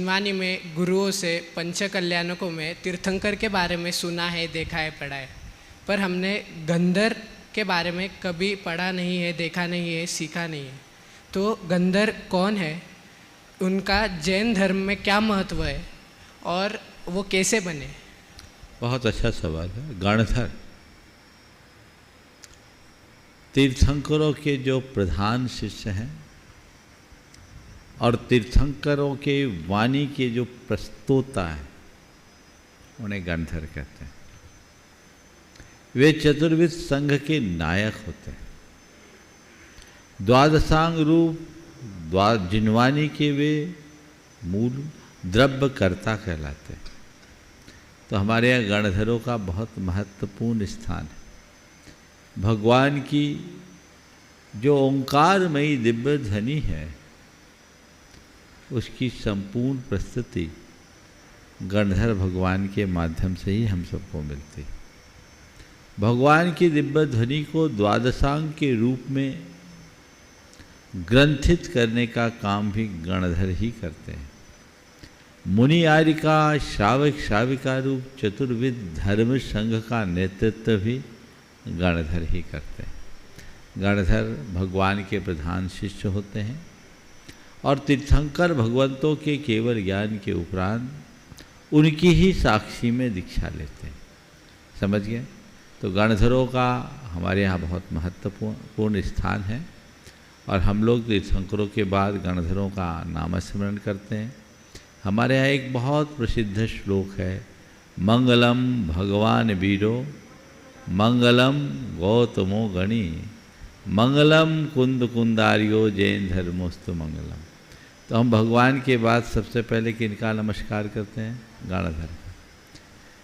जिनवानी में गुरुओं से पंच कल्याणकों में तीर्थंकर के बारे में सुना है, देखा है, पढ़ा है, पर हमने गंधर के बारे में कभी पढ़ा नहीं है, देखा नहीं है, सीखा नहीं है। तो गंधर कौन है, उनका जैन धर्म में क्या महत्व है और वो कैसे बने? बहुत अच्छा सवाल है। गणधर तीर्थंकरों के जो प्रधान शिष्य हैं और तीर्थंकरों के वाणी के जो प्रस्तोता हैं, उन्हें गणधर कहते हैं। वे चतुर्विध संघ के नायक होते हैं। द्वादशांग रूप जिनवानी के वे मूल द्रव्यकर्ता कहलाते हैं। तो हमारे यहाँ गणधरों का बहुत महत्वपूर्ण स्थान है। भगवान की जो ओंकारमयी दिव्य ध्वनि है, उसकी संपूर्ण प्रस्तुति गणधर भगवान के माध्यम से ही हम सबको मिलती। भगवान की दिव्य ध्वनि को द्वादशांग के रूप में ग्रंथित करने का काम भी गणधर ही करते हैं। मुनि आर्य का श्रावक श्राविका रूप चतुर्विध धर्म संघ का नेतृत्व भी गणधर ही करते हैं। गणधर भगवान के प्रधान शिष्य होते हैं और तीर्थंकर भगवंतों के केवल ज्ञान के उपरांत उनकी ही साक्षी में दीक्षा लेते हैं। समझ गए? तो गणधरों का हमारे यहाँ बहुत महत्वपूर्ण स्थान है और हम लोग तीर्थंकरों के बाद गणधरों का नामस्मरण करते हैं। हमारे यहाँ एक बहुत प्रसिद्ध श्लोक है, मंगलम भगवान वीरो मंगलम गौतमो गणी मंगलम कुंद कुंदारियो जैन धर्मोस्तु मंगलम। तो हम भगवान के बाद सबसे पहले किनका नमस्कार करते हैं? गणधर।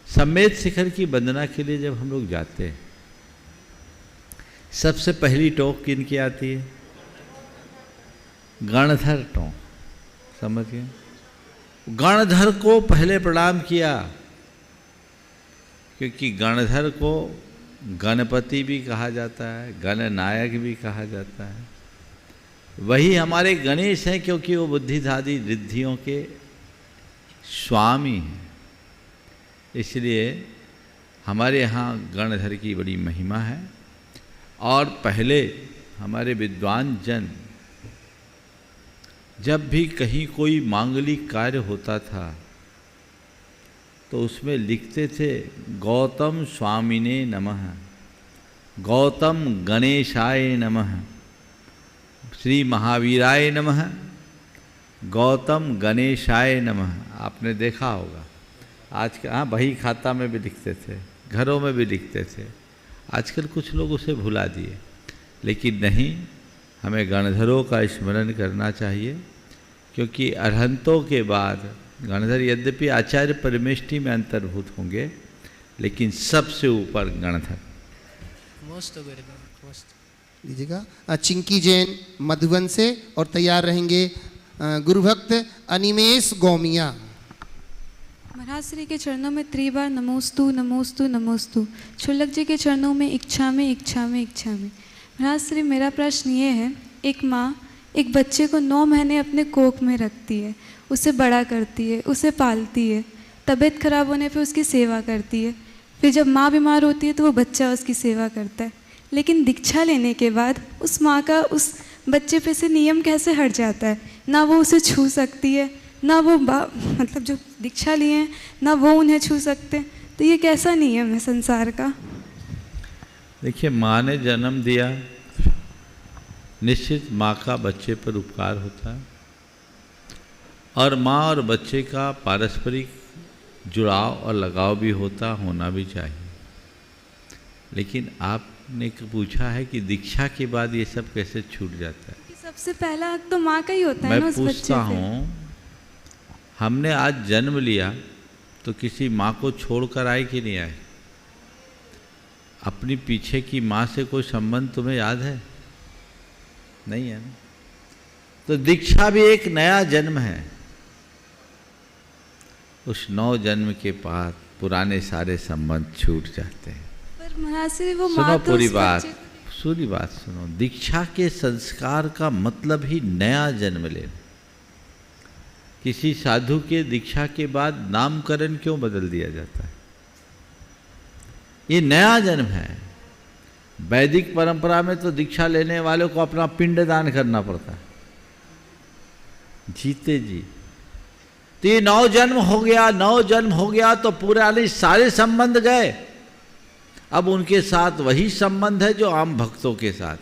सम्मेद शिखर की वंदना के लिए जब हम लोग जाते हैं, सबसे पहली टोक किनकी आती है? गणधर टोक। समझ गए? गणधर को पहले प्रणाम किया, क्योंकि गणधर को गणपति भी कहा जाता है, गणनायक भी कहा जाता है। वही हमारे गणेश हैं, क्योंकि वो बुद्धिदादी रिद्धियों के स्वामी हैं। इसलिए हमारे यहाँ गणधर की बड़ी महिमा है। और पहले हमारे विद्वान जन जब भी कहीं कोई मांगलिक कार्य होता था तो उसमें लिखते थे, गौतम स्वामिने नमः, गौतम गणेशाय नमः, श्री महावीराय नमः, गौतम गणेशाय नमः। आपने देखा होगा आज के, हाँ, बही खाता में भी लिखते थे, घरों में भी लिखते थे। आजकल कुछ लोग उसे भुला दिए, लेकिन नहीं, हमें गणधरों का स्मरण करना चाहिए, क्योंकि अरहंतों के बाद गणधर यद्यपि आचार्य परमेष्टि में अंतर्भूत होंगे, लेकिन सबसे ऊपर गणधर। लीजिएगा चिंकी जैन मधुबन से, और तैयार रहेंगे गुरुभक्त अनिमेष गौमिया। महाराज श्री के चरणों में त्रिबार नमोस्तु नमोस्तु नमोस्तु। छुल्लक जी के चरणों में इच्छा में इच्छा में इच्छा में। महाराज श्री, मेरा प्रश्न ये है, एक माँ एक बच्चे को 9 महीने अपने कोख में रखती है, उसे बड़ा करती है, उसे पालती है, तबीयत खराब होने पे उसकी सेवा करती है, फिर जब माँ बीमार होती है तो वो बच्चा उसकी सेवा करता है। लेकिन दीक्षा लेने के बाद उस माँ का उस बच्चे पे से नियम कैसे हट जाता है? ना वो उसे छू सकती है, ना वो मतलब जो दीक्षा लिए हैं, ना वो उन्हें छू सकते। तो ये कैसा नियम है संसार का? देखिए, माँ ने जन्म दिया, निश्चित माँ का बच्चे पर उपकार होता है, और माँ और बच्चे का पारस्परिक जुड़ाव और लगाव भी होना भी चाहिए। लेकिन आपने पूछा है कि दीक्षा के बाद ये सब कैसे छूट जाता है? सबसे पहला हक तो माँ का ही होता है ना उस बच्चे पे। मैं पूछता हूँ, हमने आज जन्म लिया तो किसी माँ को छोड़कर आए कि नहीं आए? अपनी पीछे की माँ से कोई संबंध तुम्हें याद है? नहीं है ना? तो दीक्षा भी एक नया जन्म है। उस 9 जन्म के बाद पुराने सारे संबंध छूट जाते हैं। पर महाराज जी, वो सुनो माँ तो पूरी बात, पूरी बात सुनो। दीक्षा के संस्कार का मतलब ही नया जन्म लेना। किसी साधु के दीक्षा के बाद नामकरण क्यों बदल दिया जाता है? ये नया जन्म है। वैदिक परंपरा में तो दीक्षा लेने वालों को अपना पिंड दान करना पड़ता है जीते जी। तो ये 9 जन्म हो गया, 9 जन्म हो गया तो पूरे सारे संबंध गए। अब उनके साथ वही संबंध है जो आम भक्तों के साथ।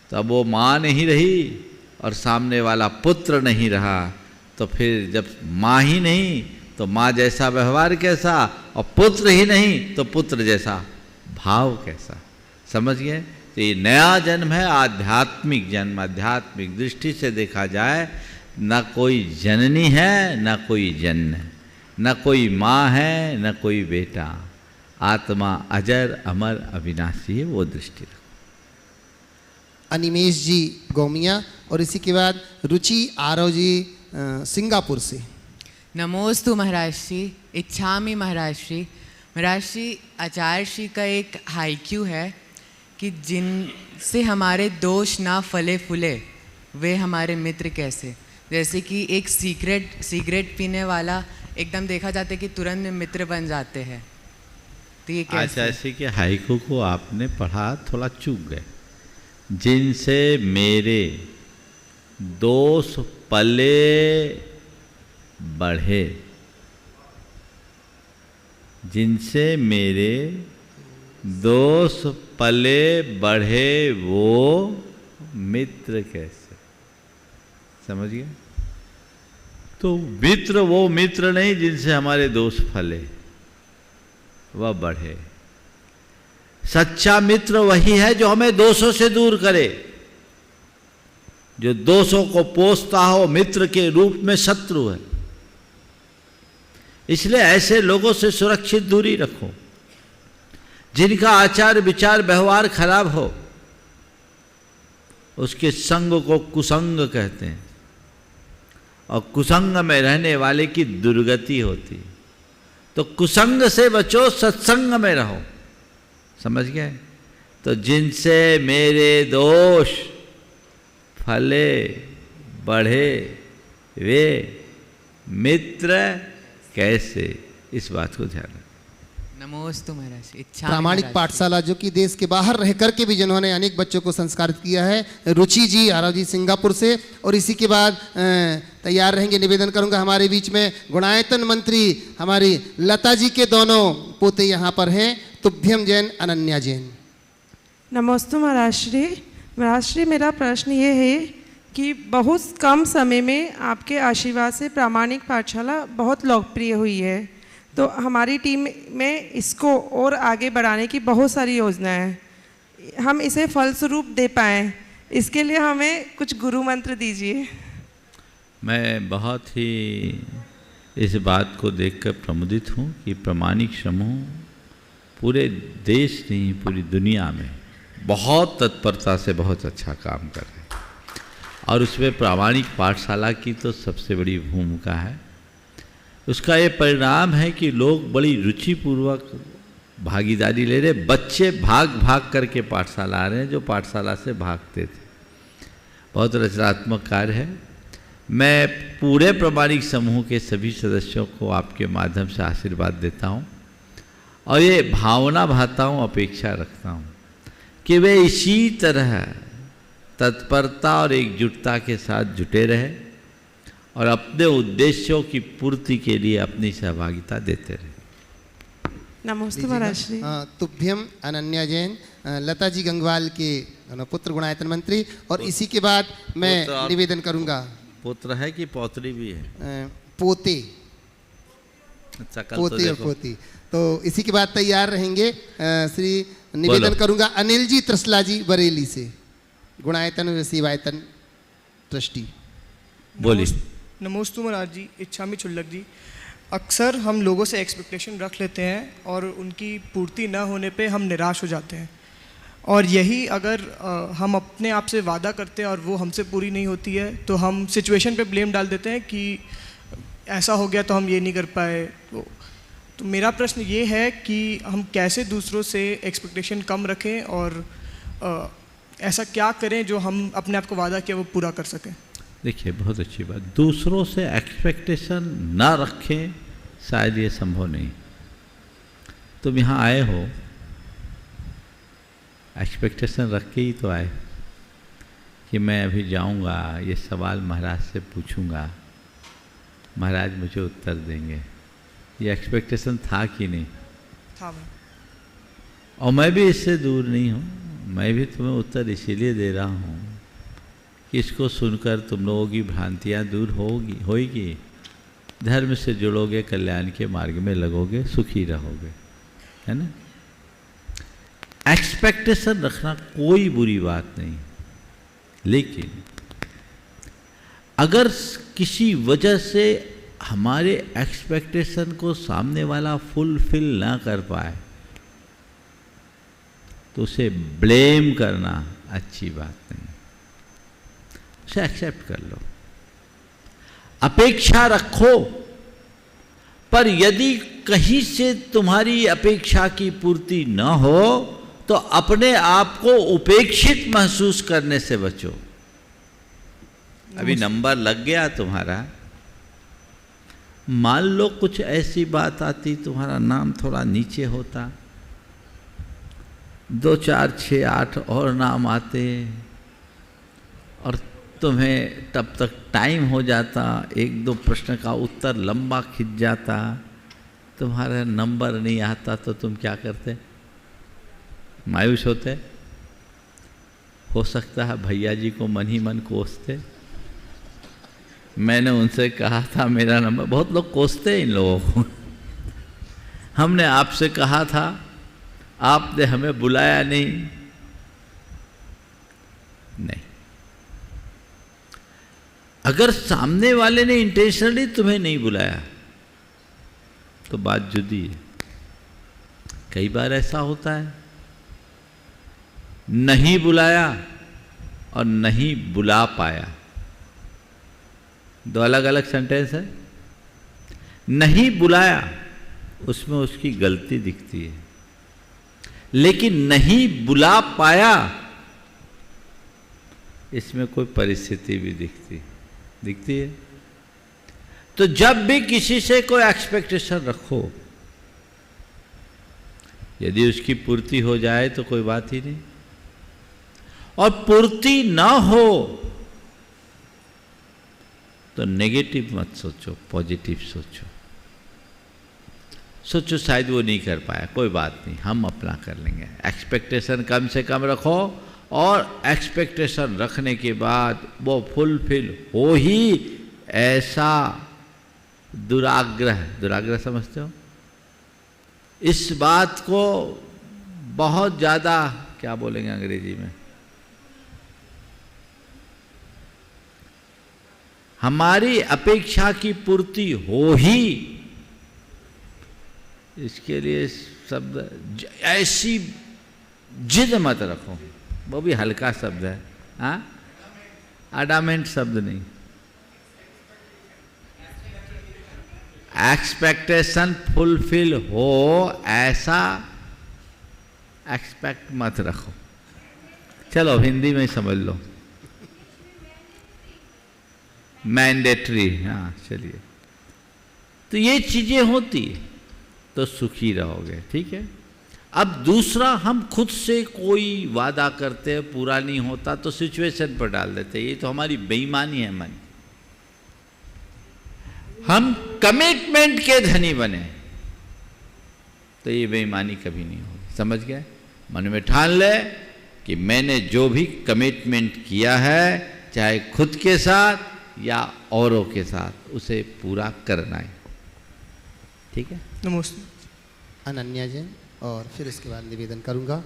तब वो माँ नहीं रही और सामने वाला पुत्र नहीं रहा, तो फिर जब माँ ही नहीं तो माँ जैसा व्यवहार कैसा, और पुत्र ही नहीं तो पुत्र जैसा भाव कैसा। समझ गए? तो ये नया जन्म है, आध्यात्मिक जन्म। आध्यात्मिक दृष्टि से देखा जाए, न कोई जननी है न कोई जन, न कोई माँ है न कोई बेटा। आत्मा अजर अमर अविनाशी है, वो दृष्टि रखो। अनिमेश जी गोमिया, और इसी के बाद रुचि आरव जी सिंगापुर से। नमोस्तु महाराज श्री, इच्छामि महाराज श्री। महाराज श्री, आचार्य श्री का एक हाइक्यू है कि जिनसे हमारे दोष ना फले फूले वे हमारे मित्र कैसे। जैसे कि एक सिगरेट पीने वाला एकदम देखा जाता है कि तुरंत में मित्र बन जाते हैं, तो ये कैसे? आचार्य श्री के हाइकू को आपने पढ़ा, थोड़ा चूक गए। जिनसे मेरे दोष पले बढ़े, जिनसे मेरे दोष पले बढ़े वो मित्र कैसे। समझ गए? तो मित्र वो मित्र नहीं जिनसे हमारे दोष फले वह बढ़े। सच्चा मित्र वही है जो हमें दोषों से दूर करे, जो दोषों को पोसता हो मित्र के रूप में शत्रु है। इसलिए ऐसे लोगों से सुरक्षित दूरी रखो। जिनका आचार विचार व्यवहार खराब हो उसके संग को कुसंग कहते हैं, और कुसंग में रहने वाले की दुर्गति होती। तो कुसंग से बचो, सत्संग में रहो। समझ गए? तो जिनसे मेरे दोष फले बढ़े वे मित्र कैसे, इस बात को ध्यान रखो। नमोस्तु महाराज। इच्छा प्रामाणिक पाठशाला जो कि देश के बाहर रह करके भी जिन्होंने अनेक बच्चों को संस्कारित किया है, रुचि जी आरव जी सिंगापुर से। और इसी के बाद तैयार रहेंगे, निवेदन करूंगा हमारे बीच में गुणायतन मंत्री हमारी लता जी के दोनों पोते यहाँ पर हैं, तुभ्यम जैन अनन्या जैन। नमोस्तु महाराज श्री। महाराज श्री, मेरा प्रश्न ये है कि बहुत कम समय में आपके आशीर्वाद से प्रामाणिक पाठशाला बहुत लोकप्रिय हुई है, तो हमारी टीम में इसको और आगे बढ़ाने की बहुत सारी योजनाएं हैं। हम इसे फलस्वरूप दे पाएँ, इसके लिए हमें कुछ गुरु मंत्र दीजिए। मैं बहुत ही इस बात को देखकर प्रमुदित हूँ कि प्रामाणिक समूह पूरे देश नहीं पूरी दुनिया में बहुत तत्परता से बहुत अच्छा काम कर रहे हैं, और उसमें प्रामाणिक पाठशाला की तो सबसे बड़ी भूमिका है। उसका ये परिणाम है कि लोग बड़ी रुचिपूर्वक भागीदारी ले रहे। बच्चे भाग भाग करके पाठशाला आ रहे हैं जो पाठशाला से भागते थे। बहुत रचनात्मक कार्य है। मैं पूरे प्रामाणिक समूह के सभी सदस्यों को आपके माध्यम से आशीर्वाद देता हूँ, और ये भावना भाता हूँ, अपेक्षा रखता हूँ कि वे इसी तरह तत्परता और एकजुटता के साथ जुटे रहे और अपने उद्देश्यों की पूर्ति के लिए अपनी सहभागिता देते रहे। नमस्ते महाराज श्री। तुभ्यम अनन्या जैन, लता जी गंगवाल के पुत्र गुणायतन मंत्री। और इसी के बाद मैं निवेदन करूंगा। पुत्र है कि पौत्री भी है? पोते। अच्छा, पोते और पोती। तो इसी के बाद तैयार रहेंगे श्री निवेदन करूंगा अनिल जी त्रसला जी बरेली से, गुणायतन व सेवायतन ट्रस्टी। बोलिए। नमोस्तु महाराज जी। इच्छामी छुल्लक जी। अक्सर हम लोगों से एक्सपेक्टेशन रख लेते हैं और उनकी पूर्ति न होने पे हम निराश हो जाते हैं, और यही अगर हम अपने आप से वादा करते हैं और वो हमसे पूरी नहीं होती है तो हम सिचुएशन पे ब्लेम डाल देते हैं कि ऐसा हो गया तो हम ये नहीं कर पाए। तो मेरा प्रश्न ये है कि हम कैसे दूसरों से एक्सपेक्टेशन कम रखें और ऐसा क्या करें जो हम अपने आप को वादा किया वो पूरा कर सकें। देखिए बहुत अच्छी बात, दूसरों से एक्सपेक्टेशन ना रखें, शायद ये संभव नहीं। तुम यहाँ आए हो एक्सपेक्टेशन रख के ही तो आए कि मैं अभी जाऊँगा, ये सवाल महाराज से पूछूँगा, महाराज मुझे उत्तर देंगे। ये एक्सपेक्टेशन था कि नहीं? था मैं। और मैं भी इससे दूर नहीं हूँ, मैं भी तुम्हें उत्तर इसीलिए दे रहा हूँ कि इसको सुनकर तुम लोगों की भ्रांतियाँ दूर होगी, धर्म से जुड़ोगे, कल्याण के मार्ग में लगोगे, सुखी रहोगे, है ना। एक्सपेक्टेशन रखना कोई बुरी बात नहीं, लेकिन अगर किसी वजह से हमारे एक्सपेक्टेशन को सामने वाला फुलफिल ना कर पाए तो उसे ब्लेम करना अच्छी बात नहीं, उसे एक्सेप्ट कर लो। अपेक्षा रखो, पर यदि कहीं से तुम्हारी अपेक्षा की पूर्ति न हो तो अपने आप को उपेक्षित महसूस करने से बचो। अभी नंबर लग गया तुम्हारा, मान लो कुछ ऐसी बात आती, तुम्हारा नाम थोड़ा नीचे होता, 2 4 6 8 और नाम आते और तुम्हें तब तक टाइम हो जाता, 1-2 प्रश्न का उत्तर लंबा खिंच जाता, तुम्हारा नंबर नहीं आता, तो तुम क्या करते? मायूस होते? हो सकता है भैया जी को मन ही मन कोसते। मैंने उनसे कहा था मेरा नंबर, बहुत लोग कोसते हैं इन लोगों को। हमने आपसे कहा था, आपने हमें बुलाया नहीं। अगर सामने वाले ने इंटेंशनली तुम्हें नहीं बुलाया तो बात जुदी है। कई बार ऐसा होता है, नहीं बुलाया और नहीं बुला पाया, 2 अलग अलग सेंटेंस है। नहीं बुलाया उसमें उसकी गलती दिखती है, लेकिन नहीं बुला पाया इसमें कोई परिस्थिति भी दिखती है। तो जब भी किसी से कोई एक्सपेक्टेशन रखो, यदि उसकी पूर्ति हो जाए तो कोई बात ही नहीं, और पूर्ति ना हो तो नेगेटिव मत सोचो, पॉजिटिव सोचो शायद वो नहीं कर पाया, कोई बात नहीं, हम अपना कर लेंगे। एक्सपेक्टेशन कम से कम रखो, और एक्सपेक्टेशन रखने के बाद वो फुलफिल हो ही, ऐसा दुराग्रह समझते हो? इस बात को बहुत ज़्यादा क्या बोलेंगे अंग्रेजी में, हमारी अपेक्षा की पूर्ति हो ही, इसके लिए शब्द ऐसी जिद मत रखो, वो भी हल्का शब्द है, हाँ, अडामेंट शब्द नहीं। एक्सपेक्टेशन फुलफिल हो ऐसा एक्सपेक्ट मत रखो। चलो हिंदी में ही समझ लो, मैंडेटरी, हाँ चलिए। तो ये चीजें होती तो सुखी रहोगे, ठीक है। अब दूसरा, हम खुद से कोई वादा करते हैं, पूरा नहीं होता तो सिचुएशन पर डाल देते हैं, ये तो हमारी बेईमानी है मन। हम कमिटमेंट के धनी बने तो ये बेईमानी कभी नहीं होगी, समझ गए? मन में ठान ले कि मैंने जो भी कमिटमेंट किया है, चाहे खुद के साथ या औरों के साथ, उसे पूरा करना है, ठीक है। नमस्ते। अनन्या जी, और फिर इसके बाद निवेदन करूंगा।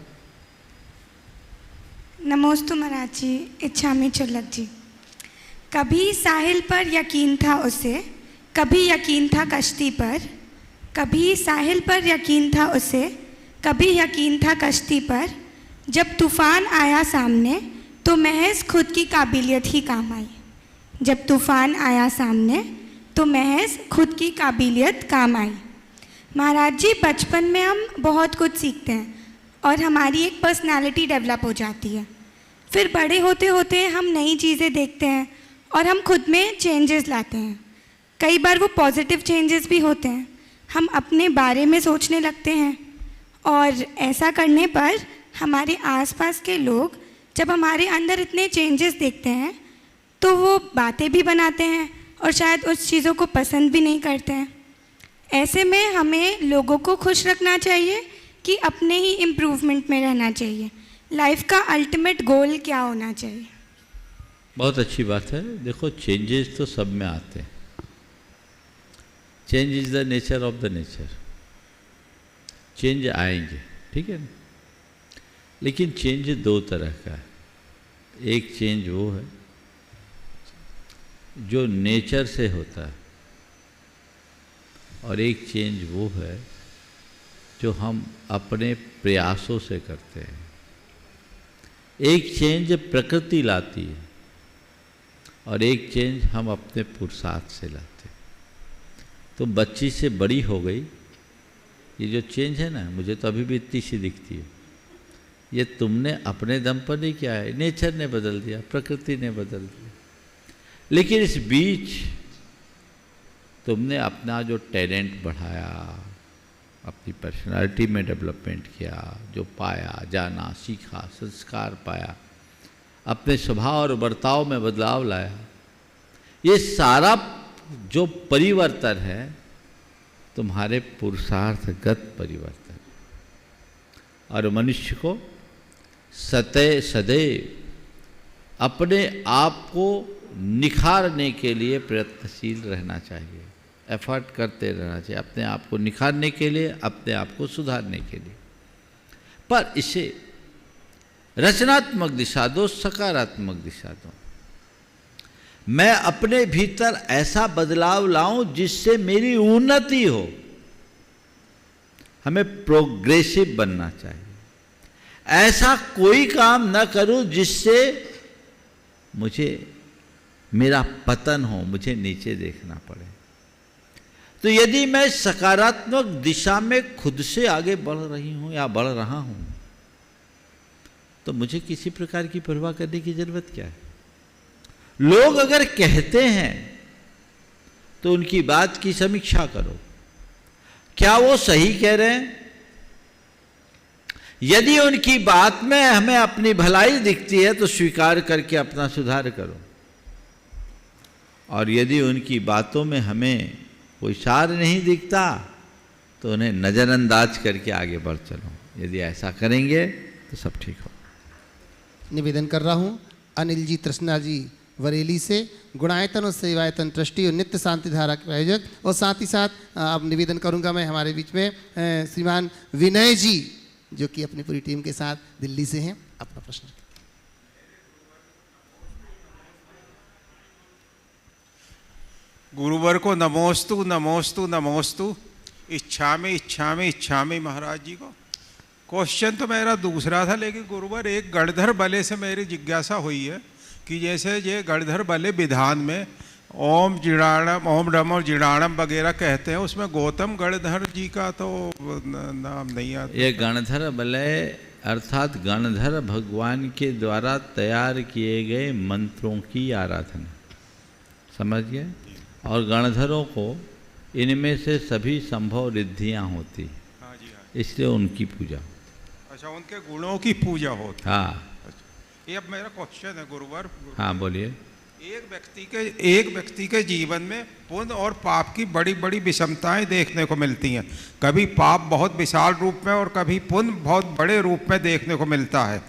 नमोस्तु महाराज जी, इच्छामी चुल्लक जी। कभी साहिल पर यकीन था उसे, कभी यकीन था कश्ती पर, कभी साहिल पर यकीन था उसे, कभी यकीन था कश्ती पर। जब तूफान आया सामने तो महज खुद की काबिलियत ही काम आई। जब तूफान आया सामने तो महज खुद की काबिलियत काम आई। महाराज जी, बचपन में हम बहुत कुछ सीखते हैं और हमारी एक पर्सनालिटी डेवलप हो जाती है। फिर बड़े होते होते हम नई चीज़ें देखते हैं और हम खुद में चेंजेस लाते हैं। कई बार वो पॉजिटिव चेंजेस भी होते हैं। हम अपने बारे में सोचने लगते हैं और ऐसा करने पर हमारे आसपास के लोग जब हमारे अंदर इतने चेंजेस देखते हैं तो वो बातें भी बनाते हैं और शायद उस चीज़ों को पसंद भी नहीं करते हैं। ऐसे में हमें लोगों को खुश रखना चाहिए कि अपने ही इम्प्रूवमेंट में रहना चाहिए। लाइफ का अल्टीमेट गोल क्या होना चाहिए? बहुत अच्छी बात है। देखो, चेंजेस तो सब में आते हैं। Change is the nature of the nature. Change आएंगे, ठीक है ना। लेकिन चेंज दो तरह का है। एक चेंज वो है जो नेचर से होता है और एक चेंज वो है जो हम अपने प्रयासों से करते हैं। एक चेंज प्रकृति लाती है और एक चेंज हम अपने पुरुषार्थ से लाते हैं। तो बच्ची से बड़ी हो गई, ये जो चेंज है ना, मुझे तो अभी भी इतनी सी दिखती है। ये तुमने अपने दम पर नहीं किया है, नेचर ने बदल दिया, प्रकृति ने बदल दिया। लेकिन इस बीच तुमने अपना जो टैलेंट बढ़ाया, अपनी पर्सनालिटी में डेवलपमेंट किया, जो पाया, जाना, सीखा, संस्कार पाया, अपने स्वभाव और बर्ताव में बदलाव लाया, ये सारा जो परिवर्तन है तुम्हारे पुरुषार्थगत परिवर्तन। और मनुष्य को सदैव अपने आप को निखारने के लिए प्रयत्नशील रहना चाहिए, एफर्ट करते रहना चाहिए, अपने आप को निखारने के लिए, अपने आप को सुधारने के लिए। पर इसे रचनात्मक दिशा दो, सकारात्मक दिशा दो। मैं अपने भीतर ऐसा बदलाव लाऊं जिससे मेरी उन्नति हो। हमें प्रोग्रेसिव बनना चाहिए। ऐसा कोई काम न करूं जिससे मुझे मेरा पतन हो, मुझे नीचे देखना पड़े। तो यदि मैं सकारात्मक दिशा में खुद से आगे बढ़ रही हूं या बढ़ रहा हूं तो मुझे किसी प्रकार की परवाह करने की जरूरत क्या है। लोग अगर कहते हैं तो उनकी बात की समीक्षा करो, क्या वो सही कह रहे हैं। यदि उनकी बात में हमें अपनी भलाई दिखती है तो स्वीकार करके अपना सुधार करो, और यदि उनकी बातों में हमें कोई सार नहीं दिखता तो उन्हें नज़रअंदाज करके आगे बढ़ चलो। यदि ऐसा करेंगे तो सब ठीक हो। निवेदन कर रहा हूँ अनिल जी तृष्णा जी वरेली से, गुणायतन और सेवायतन ट्रस्टी और नित्य शांति धारा के आयोजक, और साथ ही साथ अब निवेदन करूंगा मैं हमारे बीच में श्रीमान विनय जी जो कि अपनी पूरी टीम के साथ दिल्ली से हैं। अपना प्रश्न। गुरुवर को नमोस्तु नमोस्तु नमोस्तु। इच्छामि इच्छामि इच्छामि महाराज जी को। क्वेश्चन तो मेरा दूसरा था, लेकिन गुरुवर एक गणधर बले से मेरी जिज्ञासा हुई है कि जैसे ये गणधर बले विधान में ओम जिणाणम, ओम रम और जिणाणम वगैरह कहते हैं, उसमें गौतम गणधर जी का तो नाम नहीं आता। ये गणधर बलय अर्थात गणधर भगवान के द्वारा तैयार किए गए मंत्रों की आराधना, समझ गए। और गणधरों को इनमें से सभी संभव रिद्धियाँ होती, हाँ जी, हाँ। इसलिए उनकी पूजा। अच्छा, उनके गुणों की पूजा होती। हाँ, ये अब मेरा क्वेश्चन है गुरुवर। हाँ बोलिए। एक व्यक्ति के जीवन में पुण्य और पाप की बड़ी बड़ी विषमताएं देखने को मिलती हैं। कभी पाप बहुत विशाल रूप में और कभी पुण्य बहुत बड़े रूप में देखने को मिलता है।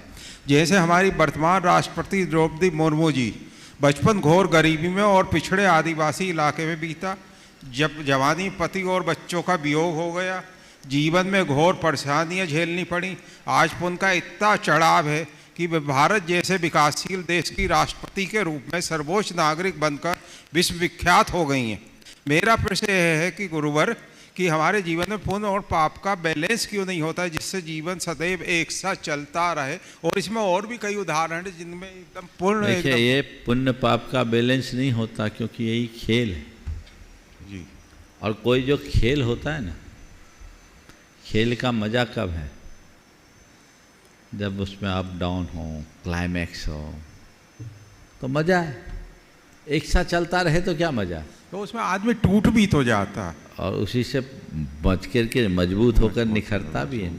जैसे हमारी वर्तमान राष्ट्रपति द्रौपदी मुर्मू जी, बचपन घोर गरीबी में और पिछड़े आदिवासी इलाके में बीता। जब जवानी पति और बच्चों का वियोग हो गया, जीवन में घोर परेशानियां झेलनी पड़ी। आज पुण्य का इतना चढ़ाव है कि वे भारत जैसे विकासशील देश की राष्ट्रपति के रूप में सर्वोच्च नागरिक बनकर विश्वविख्यात हो गई हैं। मेरा प्रश्न यह है कि गुरुवर कि हमारे जीवन में पुण्य और पाप का बैलेंस क्यों नहीं होता है, जिससे जीवन सदैव एक साथ चलता रहे। और इसमें और भी कई उदाहरण हैं जिनमें एकदम पूर्ण। देखिए, ये पुण्य पाप का बैलेंस नहीं होता क्योंकि यही खेल है जी। और कोई जो खेल होता है ना, खेल का मज़ा कब है, जब उसमें अप डाउन हो, क्लाइमैक्स हो, तो मज़ा है। एक साथ चलता रहे तो क्या मजा, तो उसमें आदमी टूट भी तो जाता, और उसी से बच करके मजबूत होकर निखरता भी है।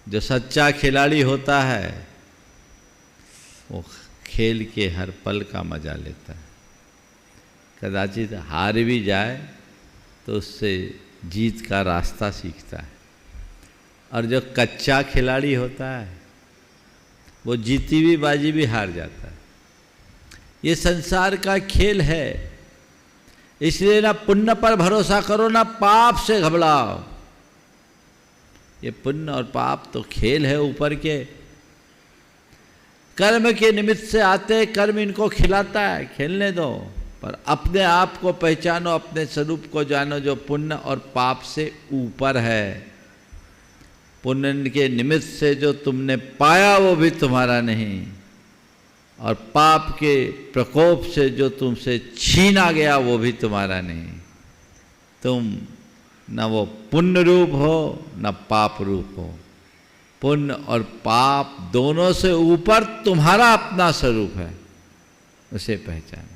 जो सच्चा खिलाड़ी होता है वो खेल के हर पल का मजा लेता है। कदाचित हार भी जाए तो उससे जीत का रास्ता सीखता है, और जो कच्चा खिलाड़ी होता है वो जीती हुई बाजी भी हार जाता है। ये संसार का खेल है, इसलिए ना पुण्य पर भरोसा करो ना पाप से घबराओ। ये पुण्य और पाप तो खेल है ऊपर के, कर्म के निमित्त से आते, कर्म इनको खिलाता है, खेलने दो, पर अपने आप को पहचानो, अपने स्वरूप को जानो जो पुण्य और पाप से ऊपर है। पुण्य के निमित्त से जो तुमने पाया वो भी तुम्हारा नहीं, और पाप के प्रकोप से जो तुमसे छीना गया वो भी तुम्हारा नहीं। तुम न वो पुण्य रूप हो न पाप रूप हो। पुण्य और पाप दोनों से ऊपर तुम्हारा अपना स्वरूप है, उसे पहचानो।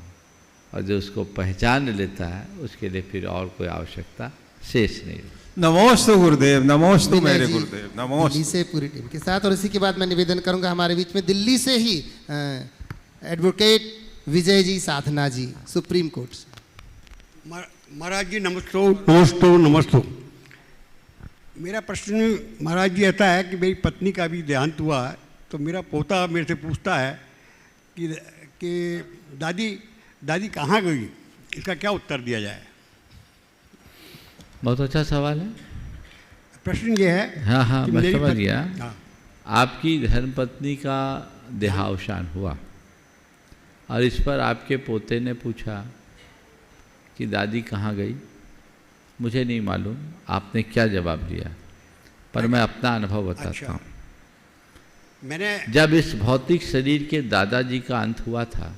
और जो उसको पहचान लेता है उसके लिए फिर और कोई आवश्यकता शेष नहीं। नमोस्तु गुरुदेव, नमोस्तु विनय मेरे जी, गुरुदेव, नमोस्तु। दिल्ली से पूरी टीम के साथ। और इसी के बाद मैं निवेदन करूंगा हमारे बीच में दिल्ली से ही एडवोकेट विजय जी साधना जी, सुप्रीम कोर्ट से। महाराज जी नमस्तो नमस्तो नमस्तो। मेरा प्रश्न महाराज जी ऐसा है कि मेरी पत्नी का भी देहांत हुआ है, तो मेरा पोता मेरे से पूछता है कि दादी कहाँ गई, इसका क्या उत्तर दिया जाए। बहुत अच्छा सवाल है। प्रश्न ये है, हाँ हाँ, कि मैं मेरी समझ गया। हाँ। आपकी धर्मपत्नी का देहावसान हुआ और इस पर आपके पोते ने पूछा कि दादी कहाँ गई। मुझे नहीं मालूम आपने क्या जवाब दिया, पर मैं अपना अनुभव बताता हूँ। मैंने जब इस भौतिक शरीर के दादाजी का अंत हुआ था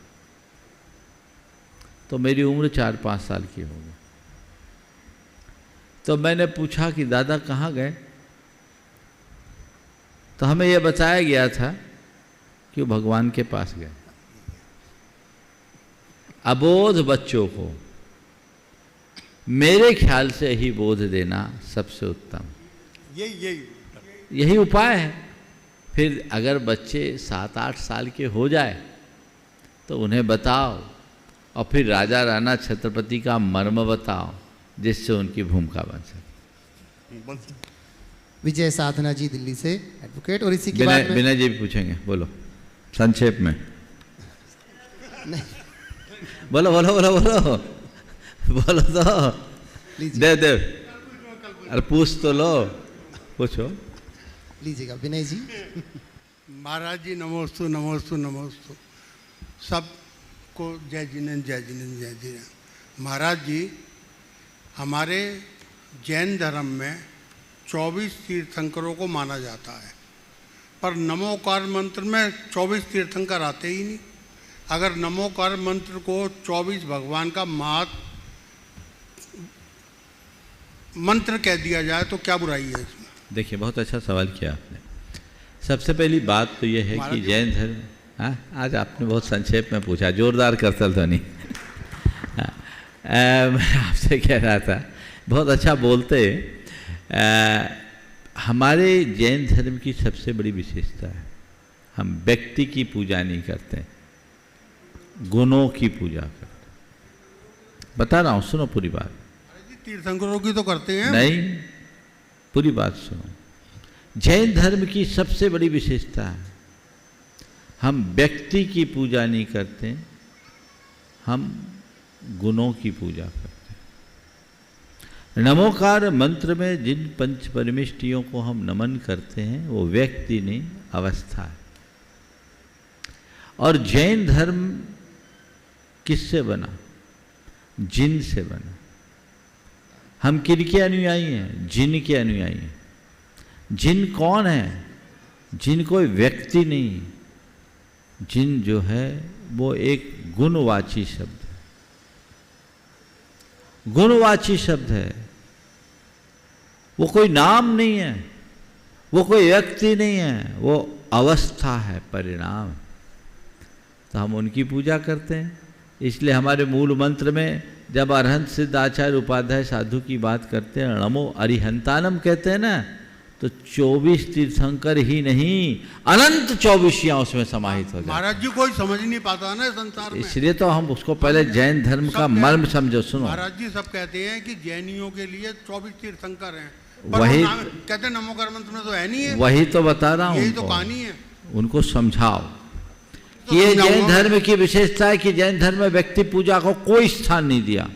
तो मेरी उम्र 4-5 साल की हो गई। तो मैंने पूछा कि दादा कहाँ गए, तो हमें यह बताया गया था कि वो भगवान के पास गए। अबोध बच्चों को मेरे ख्याल से ही बोध देना सबसे उत्तम, यही उपाय है। फिर अगर बच्चे 7-8 साल के हो जाए तो उन्हें बताओ, और फिर राजा राणा छत्रपति का मर्म बताओ, जिससे उनकी भूमिका बन सके। विजय साधना जी दिल्ली से एडवोकेट। और इसी के बाद में विनय जी भी पूछेंगे, बोलो संक्षेप में। बोलो बोलो बोलो बोलो बोलो तो दे। अरे पूछ तो लो, पूछो। लीजिएगा विनय जी। महाराज जी नमोस्तु नमोस्तु नमोस्तु। सबको जय जिनेन्द्र जय जिनेन्द्र जय जिनेन्द्र। महाराज जी, हमारे जैन धर्म में 24 तीर्थंकरों को माना जाता है, पर नमोकार मंत्र में 24 तीर्थंकर आते ही नहीं। अगर नमोकार मंत्र को 24 भगवान का मंत्र कह दिया जाए तो क्या बुराई है इसमें? देखिए, बहुत अच्छा सवाल किया आपने। सबसे पहली बात तो ये है कि जैन धर्म, हाँ आज आपने बहुत संक्षेप में पूछा, जोरदार करतल तो नहीं। मैं आपसे कह रहा था, बहुत अच्छा बोलते। हमारे जैन धर्म की सबसे बड़ी विशेषता है, हम व्यक्ति की पूजा नहीं करते, गुणों की पूजा करते। बता रहा हूँ, सुनो पूरी बात। तीर्थंकरों की तो करते हैं। नहीं, पूरी बात सुनो। जैन धर्म की सबसे बड़ी विशेषता है, हम व्यक्ति की पूजा नहीं करते, हम गुणों की पूजा करते हैं। नमोकार मंत्र में जिन पंच परमेष्टियों को हम नमन करते हैं वो व्यक्ति नहीं, अवस्था है। और जैन धर्म किससे बना? जिन से बना। हम किनके अनुयायी हैं? जिन के अनुयायी हैं। जिन कौन है? जिन कोई व्यक्ति नहीं, जिन जो है वो एक गुणवाची शब्द है, गुणवाची शब्द है। वो कोई नाम नहीं है, वो कोई व्यक्ति नहीं है, वो अवस्था है, परिणाम। तो हम उनकी पूजा करते हैं। इसलिए हमारे मूल मंत्र में जब अरहंत सिद्ध आचार्य उपाध्याय साधु की बात करते हैं, नमो अरिहंतानम कहते हैं ना, तो 24 तीर्थंकर ही नहीं, अनंत 24 उसमें समाहित हो जाए। महाराज जी कोई समझ नहीं पाता ना संसार में, इसलिए तो हम उसको पहले जैन धर्म का मर्म समझो। सुनो, महाराज जी सब कहते हैं कि जैनियों के लिए 24 तीर्थंकर हैं, वही कहते हैं नमो मंत्र में तो है नहीं है। वही तो बता रहा हूँ, यही तो कहानी है। उनको समझाओ कि ये जैन धर्म की विशेषता है कि जैन धर्म में व्यक्ति पूजा को कोई स्थान नहीं दिया।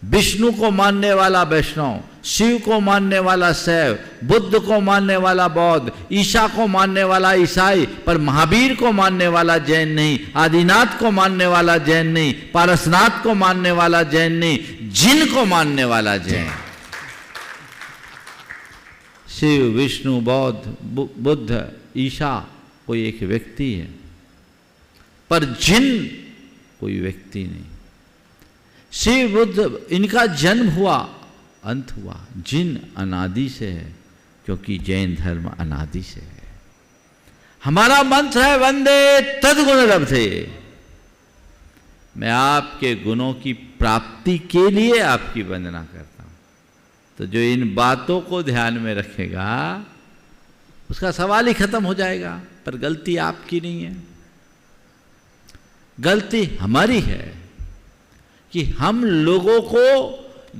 विष्णु को मानने वाला वैष्णव, शिव को मानने वाला शैव, बुद्ध को मानने वाला बौद्ध, ईसा को मानने वाला ईसाई, पर महावीर को मानने वाला जैन नहीं, आदिनाथ को मानने वाला जैन नहीं, पारसनाथ को मानने वाला जैन नहीं, जिन को मानने वाला जैन। शिव, विष्णु, बौद्ध, बुद्ध, ईसा कोई एक व्यक्ति है, पर जिन कोई व्यक्ति नहीं। शिव, बुद्ध इनका जन्म हुआ, अंत हुआ, जिन अनादि से है, क्योंकि जैन धर्म अनादि से है। हमारा मंत्र है वंदे तद्गुण लब्धे। मैं आपके गुणों की प्राप्ति के लिए आपकी वंदना करता हूं। तो जो इन बातों को ध्यान में रखेगा उसका सवाल ही खत्म हो जाएगा। पर गलती आपकी नहीं है, गलती हमारी है कि हम लोगों को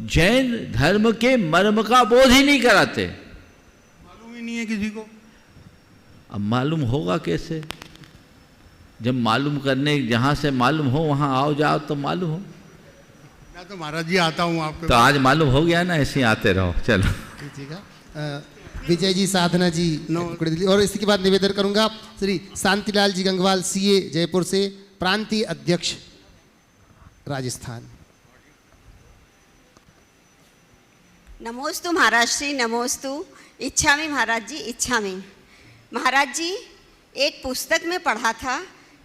जैन धर्म के मर्म का बोध ही नहीं कराते। मालूम ही नहीं है किसी को। अब मालूम होगा कैसे? जब मालूम करने, जहां से मालूम हो वहां आओ जाओ तो मालूम हो। मैं तो महाराज जी आता हूँ आपके तो आज मालूम हो गया ना, ऐसे ही आते रहो। चलो ठीक है। विजय जी, साधना जी, और इसी के बाद निवेदन करूंगा श्री शांतिलाल जी गंगवाल, सीए जयपुर से, प्रांतीय अध्यक्ष राजस्थान। नमोस्तु महाराज श्री, नमोस्तु। इच्छामि महाराज जी, इच्छामि। महाराज जी, एक पुस्तक में पढ़ा था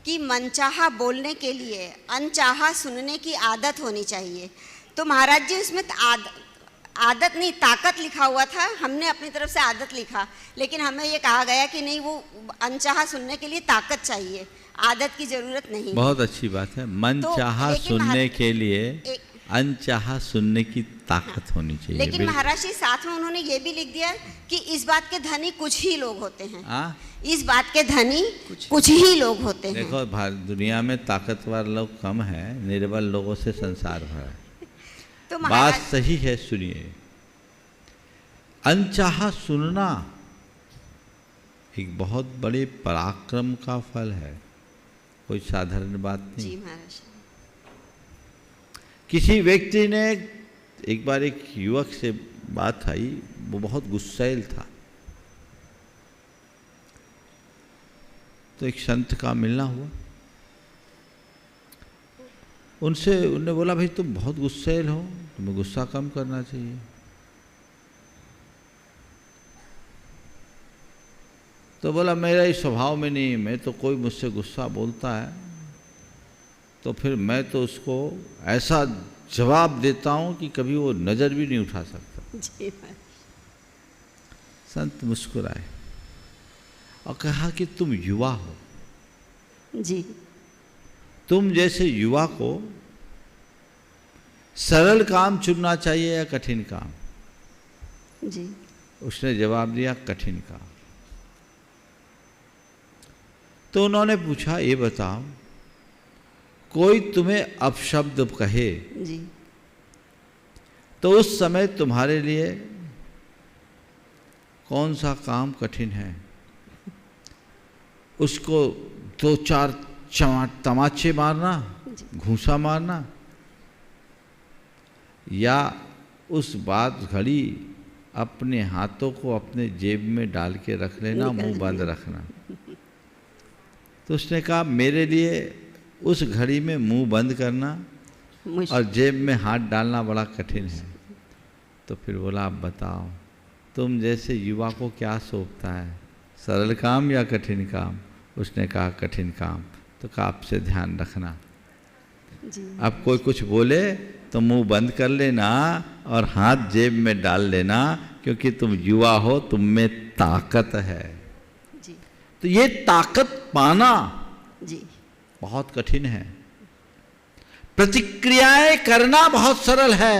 कि मनचाहा बोलने के लिए अनचाहा सुनने की आदत होनी चाहिए। तो महाराज जी उसमें आदत नहीं, ताकत लिखा हुआ था। हमने अपनी तरफ से आदत लिखा, लेकिन हमें ये कहा गया कि नहीं, वो अनचाहा सुनने के लिए ताकत चाहिए, आदत की जरूरत नहीं। बहुत अच्छी बात है। मन चाहा सुनने के लिए अनचाहा सुनने की ताकत होनी चाहिए। लेकिन महाराज जी साथ में उन्होंने ये भी लिख दिया कि इस बात के धनी कुछ ही लोग होते हैं। इस बात के धनी कुछ ही लोग होते हैं। देखो, दुनिया में ताकतवर लोग कम है, निर्बल लोगों से संसार भरा है। तो बात सही है, सुनिए। अनचाहा सुनना एक बहुत बड़े पराक्रम का फल है, कोई साधारण बात नहीं। जी महाराज। किसी व्यक्ति ने, एक बार एक युवक से बात आई, वो बहुत गुस्सैल था। तो एक संत का मिलना हुआ, उनने बोला, भाई तुम बहुत गुस्सैल हो, तुम्हें गुस्सा कम करना चाहिए। तो बोला, मेरा इस स्वभाव में नहीं, मैं तो कोई मुझसे गुस्सा बोलता है तो फिर मैं तो उसको ऐसा जवाब देता हूं कि कभी वो नज़र भी नहीं उठा सकता। जी। संत मुस्कुराए और कहा कि तुम युवा हो, जी, तुम जैसे युवा को सरल काम चुनना चाहिए या कठिन काम? जी। उसने जवाब दिया, कठिन काम। तो उन्होंने पूछा, ये बताओ, कोई तुम्हें अपशब्द कहे जी, तो उस समय तुम्हारे लिए कौन सा काम कठिन है? उसको 2-4 तमाचे मारना, घूंसा मारना, या उस बात घड़ी अपने हाथों को अपने जेब में डाल के रख लेना, मुंह बंद रखना? तो उसने कहा, मेरे लिए उस घड़ी में मुंह बंद करना और जेब में हाथ डालना बड़ा कठिन है। तो फिर बोला, आप बताओ, तुम जैसे युवा को क्या सौंपता है, सरल काम या कठिन काम? उसने कहा, कठिन काम। तो कहा, आपसे ध्यान रखना, अब कोई कुछ बोले तो मुंह बंद कर लेना और हाथ जेब में डाल लेना, क्योंकि तुम युवा हो, तुम में ताकत है। जी। तो ये ताकत पाना जी बहुत कठिन है। प्रतिक्रियाएं करना बहुत सरल है,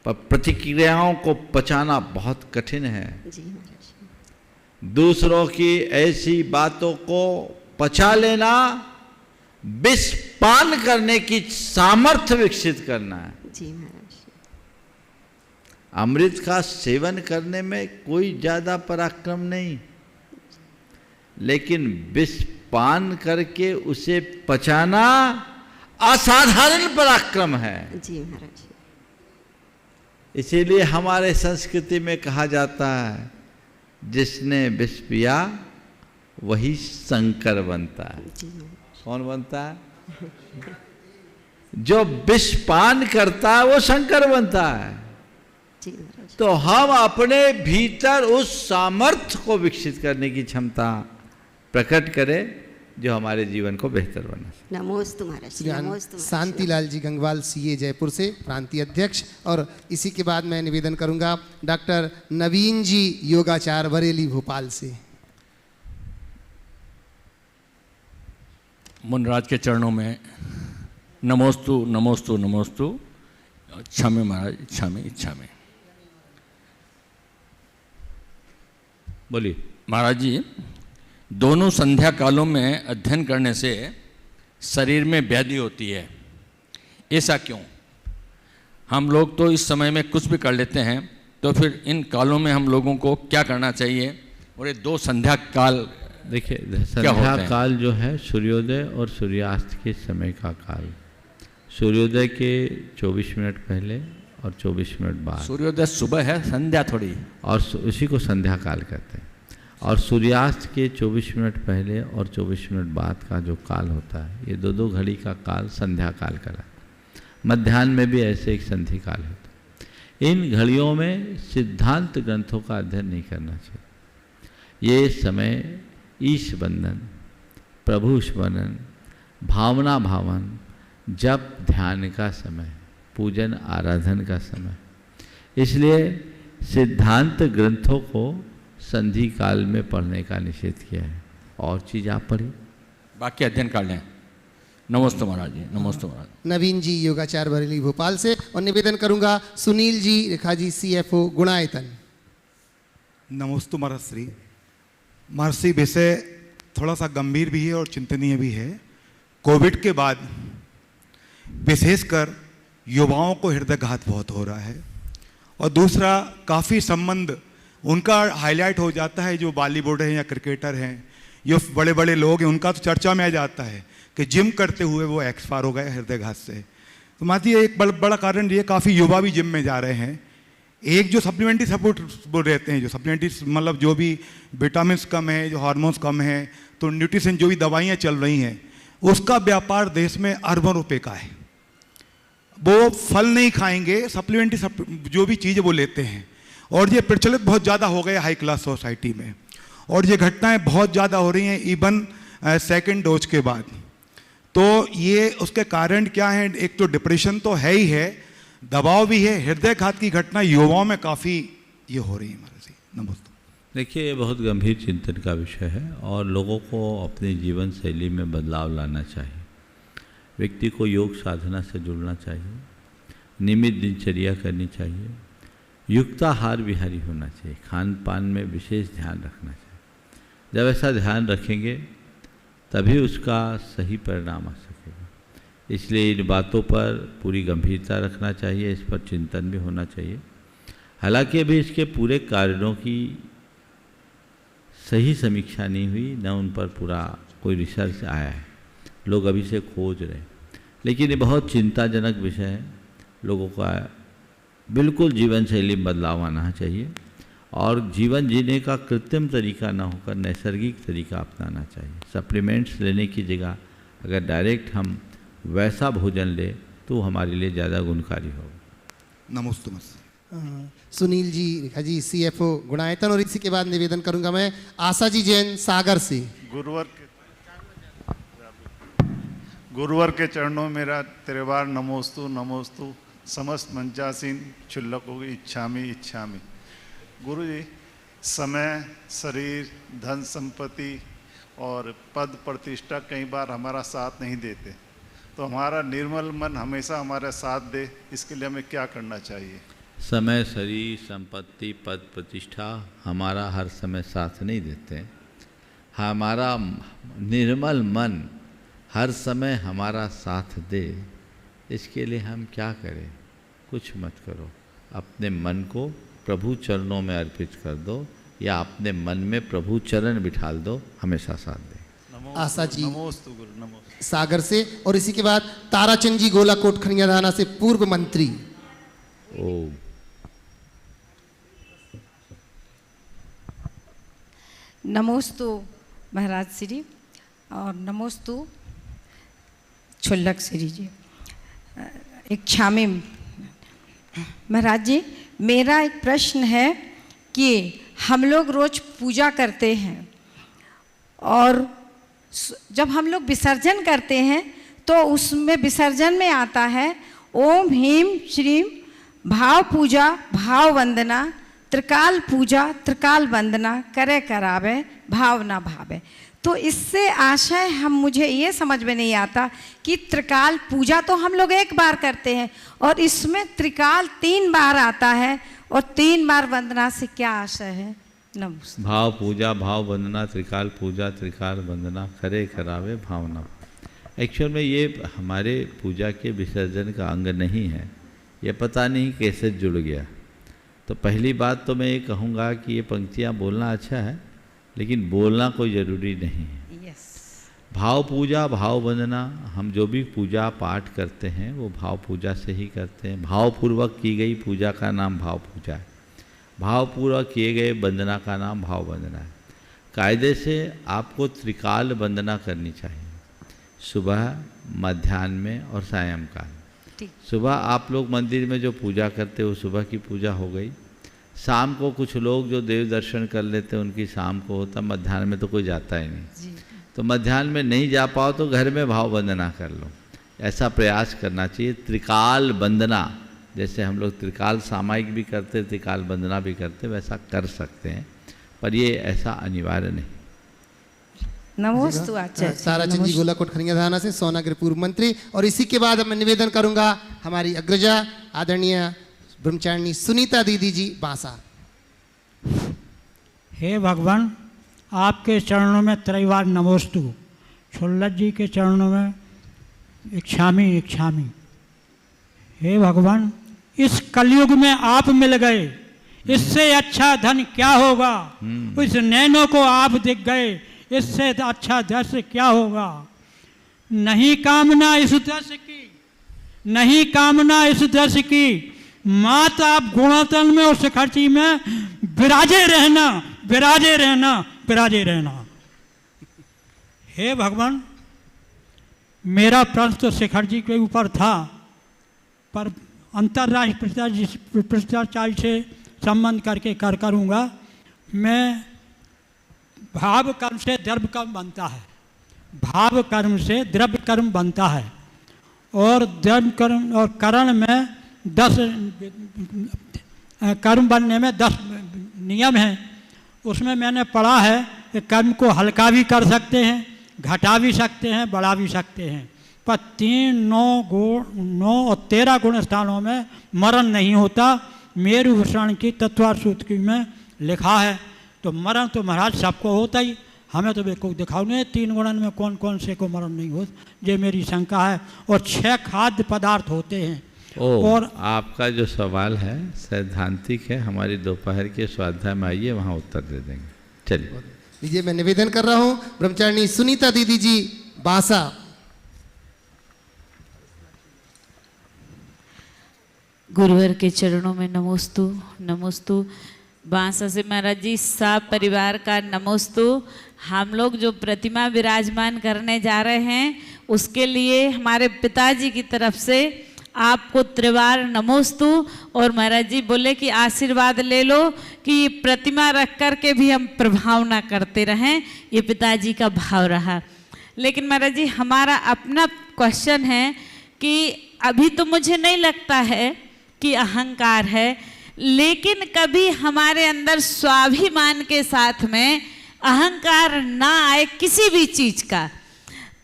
पर प्रतिक्रियाओं को पचाना बहुत कठिन है। जी महाराज। दूसरों की ऐसी बातों को पचा लेना, विष पान करने की सामर्थ्य विकसित करना है। जी महाराज। अमृत का सेवन करने में कोई ज्यादा पराक्रम नहीं, लेकिन विष पान करके उसे पचाना असाधारण पराक्रम है। जी महाराज। इसीलिए हमारे संस्कृति में कहा जाता है, जिसने विष पिया वही शंकर बनता है। कौन बनता है? जो विष पान करता है वो शंकर बनता है। तो हम अपने भीतर उस सामर्थ्य को विकसित करने की क्षमता प्रकट करें जो हमारे जीवन को बेहतर बना। नमोस्तु महाराज। नमोस्तु। शांतिलाल जी गंगवाल सीए जयपुर से प्रांतीय अध्यक्ष, और इसी के बाद मैं निवेदन करूंगा डॉक्टर नवीन जी योगाचार बरेली भोपाल से। मुनराज के चरणों में नमोस्तु नमोस्तु नमोस्तु। इच्छा में महाराज, इच्छा में, इच्छा में। बोलिए महाराज जी, दोनों संध्या कालों में अध्ययन करने से शरीर में व्याधि होती है, ऐसा क्यों? हम लोग तो इस समय में कुछ भी कर लेते हैं, तो फिर इन कालों में हम लोगों को क्या करना चाहिए? और ये दो संध्या काल, देखिए, संध्या काल जो है सूर्योदय और सूर्यास्त के समय का काल। सूर्योदय के 24 मिनट पहले और 24 मिनट बाद। सूर्योदय सुबह है, संध्या थोड़ी, और उसी को संध्या काल कहते हैं। और सूर्यास्त के 24 मिनट पहले और 24 मिनट बाद का जो काल होता है, ये दो घड़ी का काल संध्या काल कहलाता है। मध्याह्न में भी ऐसे एक संधि काल होता है। इन घड़ियों में सिद्धांत ग्रंथों का अध्ययन नहीं करना चाहिए। ये समय ईश बंधन, प्रभु स्मरण, भावना भावन, जप ध्यान का समय, पूजन आराधन का समय। इसलिए सिद्धांत ग्रंथों को संधि काल में पढ़ने का निषेध किया है। और चीज़ आप पढ़िए, बाकी अध्ययन कर लें। नमस्ते महाराज जी। नमस्ते महाराज। नवीन जी योगाचार बरेली भोपाल से, और निवेदन करूंगा सुनील जी रेखा जी CFO गुणायतन। नमस्ते महाराज श्री। महर्षि, विषय थोड़ा सा गंभीर भी है और चिंतनीय भी है। कोविड के बाद विशेषकर युवाओं को हृदयघात बहुत हो रहा है, और दूसरा काफ़ी संबंध उनका हाईलाइट हो जाता है, जो बॉलीवुड हैं या क्रिकेटर हैं, जो बड़े बड़े लोग हैं, उनका तो चर्चा में आ जाता है कि जिम करते हुए वो एक्सपायर हो गए हृदयघात से। तो माती एक बड़ा कारण ये, काफ़ी युवा भी जिम में जा रहे हैं। एक जो सप्लीमेंट्री सपोर्ट वो रहते हैं, जो सप्लीमेंट्री मतलब जो भी विटामिन कम है, जो हार्मोन्स कम है, तो न्यूट्रिशन जो भी दवाइयाँ चल रही हैं, उसका व्यापार देश में अरबों रुपए का है। वो फल नहीं खाएंगे, सप्लीमेंट्री जो भी चीज़ वो लेते हैं, और ये प्रचलित बहुत ज़्यादा हो गया हाई क्लास सोसाइटी में, और ये घटनाएं बहुत ज़्यादा हो रही हैं इवन सेकंड डोज के बाद। तो ये उसके कारण क्या है? एक तो डिप्रेशन तो है ही है, दबाव भी है, हृदयघात की घटना युवाओं में काफ़ी ये हो रही है। महाराज जी नमस्ते। देखिए, ये बहुत गंभीर चिंतन का विषय है, और लोगों को अपनी जीवन शैली में बदलाव लाना चाहिए। व्यक्ति को योग साधना से जुड़ना चाहिए, नियमित दिनचर्या करनी चाहिए, युक्ताहार विहारी होना चाहिए, खान पान में विशेष ध्यान रखना चाहिए। जब ऐसा ध्यान रखेंगे तभी उसका सही परिणाम आ सकेगा। इसलिए इन बातों पर पूरी गंभीरता रखना चाहिए, इस पर चिंतन भी होना चाहिए। हालांकि अभी इसके पूरे कारणों की सही समीक्षा नहीं हुई, न उन पर पूरा कोई रिसर्च आया है, लोग अभी से खोज रहे हैं। लेकिन ये बहुत चिंताजनक विषय है। लोगों का बिल्कुल जीवन शैली में बदलाव आना चाहिए, और जीवन जीने का कृत्रिम तरीका ना होकर नैसर्गिक तरीका अपनाना चाहिए। सप्लीमेंट्स लेने की जगह अगर डायरेक्ट हम वैसा भोजन ले तो हमारे लिए ज़्यादा गुणकारी होगा। नमस्ते। सुनील जी रेखा जी CFO गुणायतन, और इसी के बाद निवेदन करूंगा मैं आशा जी जैन सागर से। गुरुवर के चरणों में मेरा त्रिवार नमोस्तु नमोस्तु। समस्त मंचासीन क्षुल्लकों की इच्छामी। गुरु जी, समय, शरीर, धन संपत्ति और पद प्रतिष्ठा कई बार हमारा साथ नहीं देते, तो हमारा निर्मल मन हमेशा हमारा साथ दे, इसके लिए हमें क्या करना चाहिए? समय, शरीर, संपत्ति, पद, प्रतिष्ठा हमारा हर समय साथ नहीं देते। हमारा निर्मल मन हर समय हमारा साथ दे, इसके लिए हम क्या करें? कुछ मत करो, अपने मन को प्रभु चरणों में अर्पित कर दो या अपने मन में प्रभु चरण बिठाल दो, हमेशा साथ दे। आशा जी नमोस्तु गुरु, नमोस्तु। सागर से, और इसी के बाद ताराचंद जी गोलाकोट खनियाधाना से, पूर्व मंत्री। ओम। नमोस्तु महाराज श्री और नमोस्तु छुल्लक श्री जी। इच्छामी महाराज जी, मेरा एक प्रश्न है कि हम लोग रोज पूजा करते हैं और जब हम लोग विसर्जन करते हैं तो उसमें विसर्जन में आता है ओम ह्रीम श्रीम भाव पूजा भाव वंदना, त्रिकाल पूजा त्रिकाल वंदना, करे करावे भाव ना भावे। तो इससे आशय मुझे ये समझ में नहीं आता कि त्रिकाल पूजा तो हम लोग एक बार करते हैं और इसमें त्रिकाल 3 बार आता है और 3 बार वंदना से क्या आशय है? नमस्ते। भाव पूजा भाव वंदना, त्रिकाल पूजा त्रिकाल वंदना, करे करावे भावना। एक्चुअल में ये हमारे पूजा के विसर्जन का अंग नहीं है, ये पता नहीं कैसे जुड़ गया। तो पहली बात तो मैं ये कहूँगा कि ये पंक्तियाँ बोलना अच्छा है, लेकिन बोलना कोई ज़रूरी नहीं है। भाव पूजा भाव वंदना, हम जो भी पूजा पाठ करते हैं वो भाव पूजा से ही करते हैं। भावपूर्वक की गई पूजा का नाम भाव पूजा है, भावपूर्वक किए गए वंदना का नाम भाव वंदना है। कायदे से आपको त्रिकाल वंदना करनी चाहिए, सुबह, मध्याह्न में और सायंकाल। सुबह आप लोग मंदिर में जो पूजा करते हो सुबह की पूजा हो गई। शाम को कुछ लोग जो देव दर्शन कर लेते हैं उनकी शाम को होता, मध्याह्न में तो कोई जाता ही नहीं। तो मध्याह्न में नहीं जा पाओ तो घर में भाव वंदना कर लो, ऐसा प्रयास करना चाहिए। त्रिकाल वंदना, जैसे हम लोग त्रिकाल सामायिक भी करते, त्रिकाल वंदना भी करते, वैसा कर सकते हैं, पर ये ऐसा अनिवार्य नहीं। नमोस्तु आचार्य। ताराचंद जी गोलाकोट खनियाधाना से, सोनागिरी पूर्व मंत्री। और इसी के बाद मैं निवेदन करूंगा हमारी अग्रजा आदरणीय ब्रह्मचारिणी सुनीता दीदी जी बांसा। हे भगवान, आपके चरणों में त्रैवार नमोस्तु। छुल्लक जी के चरणों में इच्छामी इच्छामी। हे भगवान, इस कलयुग में आप मिल गए, इससे अच्छा धन क्या होगा। इस नैनों को आप दिख गए, इससे अच्छा दर्श क्या होगा। नहीं कामना इस दर्श की, नहीं कामना इस दर्श की, मात आप गुणातन में और शिखरची में विराजे रहना, विराजे रहना, विराजे रहना। हे भगवान, मेरा प्रश्न तो शिखर जी के ऊपर था, पर अंतर्राष्ट्रीय भ्रष्टाचार से संबंध करके करूँगा। मैं भाव कर्म से द्रव्य कर्म बनता है, भाव कर्म से द्रव्य कर्म बनता है, और द्रव्य कर्म और करण में 10 कर्म बनने में 10 नियम हैं। उसमें मैंने पढ़ा है कि कर्म को हल्का भी कर सकते हैं, घटा भी सकते हैं, बढ़ा भी सकते हैं, पर 3, 9 और 13 गुण स्थानों में मरण नहीं होता। मेरुभूषण की तत्वार्थ सूत्र में लिखा है। तो मरण तो महाराज सबको होता ही, हमें तो बिल्कुल दिखाओ नहीं 3 गुणन में कौन कौन से को मरण नहीं होता, ये मेरी शंका है। और 6 खाद्य पदार्थ होते हैं। और आपका जो सवाल है सैद्धांतिक है, हमारी दोपहर के स्वाध्याय में आइए, वहाँ उत्तर दे देंगे। चलिए लीजिए, मैं निवेदन कर रहा हूँ ब्रह्मचारिणी सुनीता दीदी जी बांसा। गुरुवर के चरणों में नमोस्तु नमोस्तु। बांसा से महाराज जी सब परिवार का नमोस्तु। हम लोग जो प्रतिमा विराजमान करने जा रहे हैं उसके लिए हमारे पिताजी की तरफ से आपको त्रिवार नमोस्तु। और महाराज जी बोले कि आशीर्वाद ले लो कि ये प्रतिमा रख कर के भी हम प्रभावना करते रहें, ये पिताजी का भाव रहा। लेकिन महाराज जी हमारा अपना क्वेश्चन है कि अभी तो मुझे नहीं लगता है कि अहंकार है, लेकिन कभी हमारे अंदर स्वाभिमान के साथ में अहंकार ना आए किसी भी चीज़ का,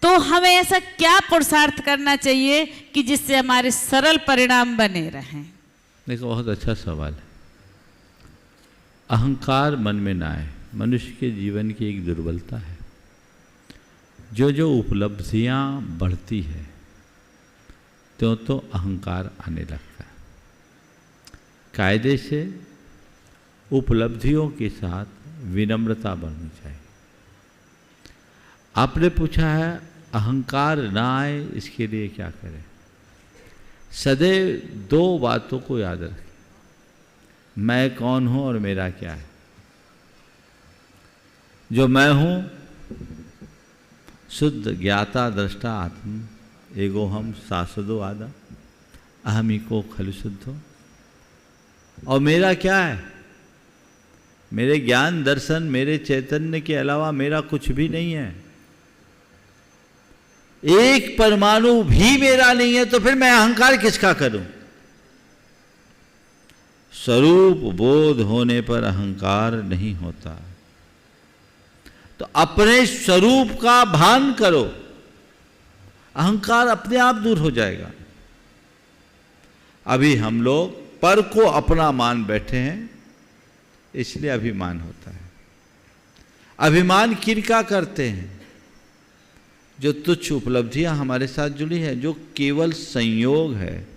तो हमें ऐसा क्या पुरुषार्थ करना चाहिए कि जिससे हमारे सरल परिणाम बने रहें? देखो, बहुत अच्छा सवाल है। अहंकार मन में ना आए, मनुष्य के जीवन की एक दुर्बलता है। जो जो उपलब्धियां बढ़ती है त्यों तो अहंकार आने लगता है। कायदे से उपलब्धियों के साथ विनम्रता बढ़नी चाहिए। आपने पूछा है अहंकार ना आए इसके लिए क्या करें? सदैव दो बातों को याद रखें, मैं कौन हूं और मेरा क्या है। जो मैं हूं शुद्ध ज्ञाता दृष्टा आत्म एगो हम शाश्वतो आदा अहमिको खलु शुद्धो। और मेरा क्या है? मेरे ज्ञान दर्शन मेरे चैतन्य के अलावा मेरा कुछ भी नहीं है। एक परमाणु भी मेरा नहीं है, तो फिर मैं अहंकार किसका करूं? स्वरूप बोध होने पर अहंकार नहीं होता। तो अपने स्वरूप का भान करो, अहंकार अपने आप दूर हो जाएगा। अभी हम लोग पर को अपना मान बैठे हैं, इसलिए अभिमान होता है। अभिमान किनका करते हैं? जो तुच्छ उपलब्धियां हमारे साथ जुड़ी है, जो केवल संयोग है।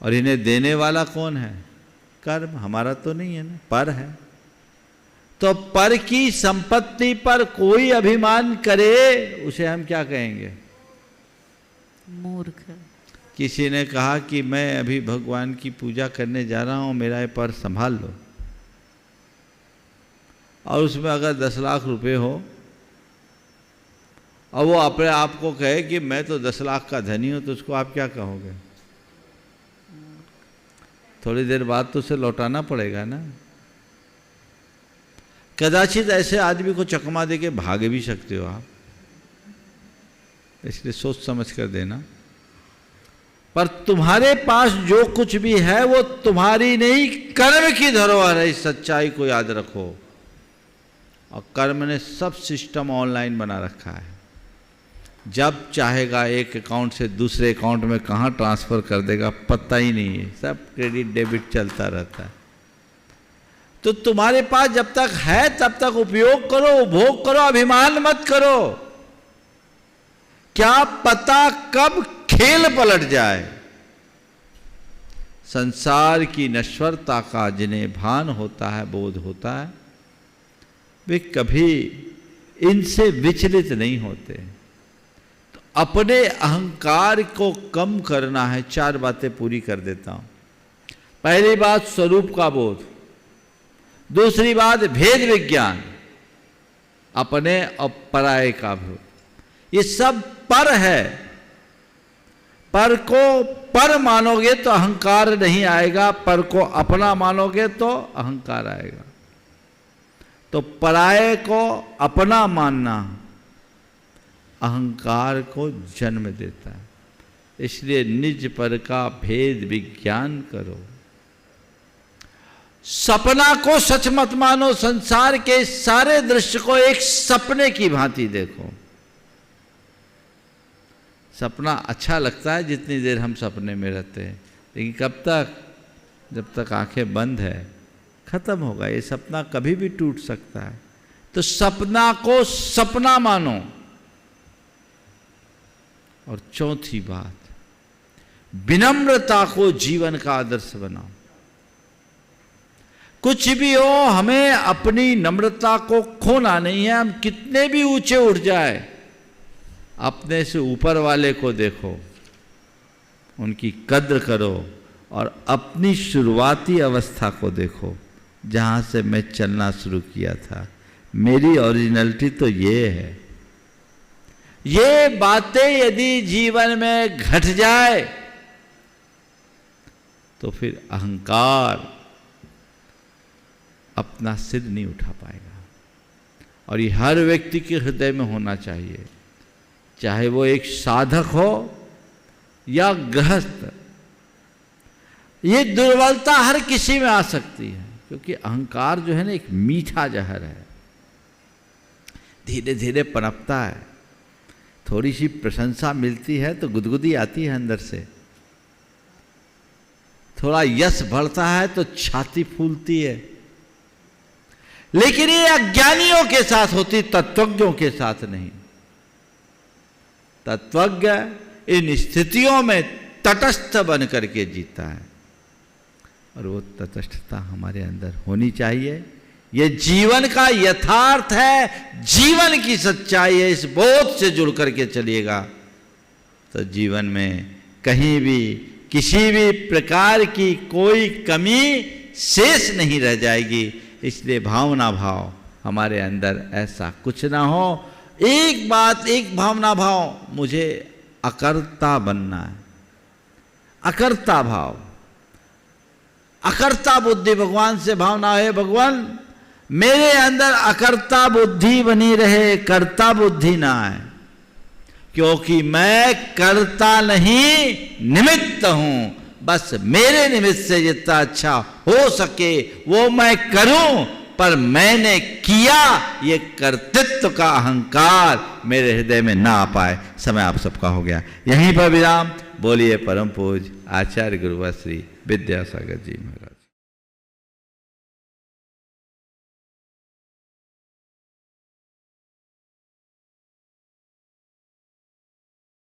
और इन्हें देने वाला कौन है? कर्म। हमारा तो नहीं है ना, पर है। तो पर की संपत्ति पर कोई अभिमान करे, उसे हम क्या कहेंगे? मूर्ख। किसी ने कहा कि मैं अभी भगवान की पूजा करने जा रहा हूं, मेरा ये पर संभाल लो। और उसमें अगर 10 लाख रुपए हो और वो अपने आप को कहे कि मैं तो 10 लाख का धनी हूं, तो उसको आप क्या कहोगे? थोड़ी देर बाद तो उसे लौटाना पड़ेगा ना। कदाचित ऐसे आदमी को चकमा दे के भाग भी सकते हो आप, इसलिए सोच समझ कर देना। पर तुम्हारे पास जो कुछ भी है वो तुम्हारी नहीं, कर्म की धरोहर है। इस सच्चाई को याद रखो। और कर्म ने सब सिस्टम ऑनलाइन बना रखा है। जब चाहेगा एक अकाउंट से दूसरे अकाउंट में कहाँ ट्रांसफ़र कर देगा पता ही नहीं है। सब क्रेडिट डेबिट चलता रहता है। तो तुम्हारे पास जब तक है तब तक उपयोग करो, उपभोग करो, अभिमान मत करो। क्या पता कब खेल पलट जाए। संसार की नश्वरता का जिन्हें भान होता है, बोध होता है, वे कभी इनसे विचलित नहीं होते। तो अपने अहंकार को कम करना है। 4 बातें पूरी कर देता हूं। पहली बात स्वरूप का बोध, दूसरी बात भेद विज्ञान, अपने और पराये का बोध। ये सब पर है। पर को पर मानोगे तो अहंकार नहीं आएगा, पर को अपना मानोगे तो अहंकार आएगा। तो पराये को अपना मानना अहंकार को जन्म देता है। इसलिए निज पर का भेद विज्ञान करो। सपना को सच मत मानो। संसार के सारे दृश्य को एक सपने की भांति देखो। सपना अच्छा लगता है जितनी देर हम सपने में रहते हैं, लेकिन कब तक? जब तक आंखें बंद है खत्म होगा। ये सपना कभी भी टूट सकता है। तो सपना को सपना मानो। और चौथी बात, विनम्रता को जीवन का आदर्श बनाओ। कुछ भी हो, हमें अपनी नम्रता को खोना नहीं है। हम कितने भी ऊंचे उठ जाए, अपने से ऊपर वाले को देखो, उनकी कद्र करो और अपनी शुरुआती अवस्था को देखो, जहाँ से मैं चलना शुरू किया था। मेरी ओरिजिनलिटी तो ये है। ये बातें यदि जीवन में घट जाए तो फिर अहंकार अपना सिर नहीं उठा पाएगा। और ये हर व्यक्ति के हृदय में होना चाहिए, चाहे वो एक साधक हो या गृहस्थ। ये दुर्बलता हर किसी में आ सकती है, क्योंकि अहंकार जो है ना एक मीठा जहर है, धीरे धीरे पनपता है। थोड़ी सी प्रशंसा मिलती है तो गुदगुदी आती है अंदर से, थोड़ा यश बढ़ता है तो छाती फूलती है। लेकिन ये अज्ञानियों के साथ होती, तत्वज्ञों के साथ नहीं। तत्वज्ञ इन स्थितियों में तटस्थ बन करके जीता है, और वो तटस्थता हमारे अंदर होनी चाहिए। ये जीवन का यथार्थ है, जीवन की सच्चाई है। इस बोध से जुड़ करके चलिएगा तो जीवन में कहीं भी किसी भी प्रकार की कोई कमी शेष नहीं रह जाएगी। इसलिए भावना भाव हमारे अंदर ऐसा कुछ ना हो। एक बात, एक भावना भाव, मुझे अकर्ता बनना है। अकर्ता भाव, अकर्ता बुद्धि, भगवान से भावना है, भगवान मेरे अंदर अकर्ता बुद्धि बनी रहे, कर्ता बुद्धि ना आए, क्योंकि मैं कर्ता नहीं निमित्त हूं। बस मेरे निमित्त से जितना अच्छा हो सके वो मैं करूं, पर मैंने किया, ये कर्तृत्व का अहंकार मेरे हृदय में ना आ पाए। समय आप सबका हो गया, यहीं पर विराम। बोलिए परम पूज्य आचार्य गुरुवर श्री विद्यासागर जी महाराज।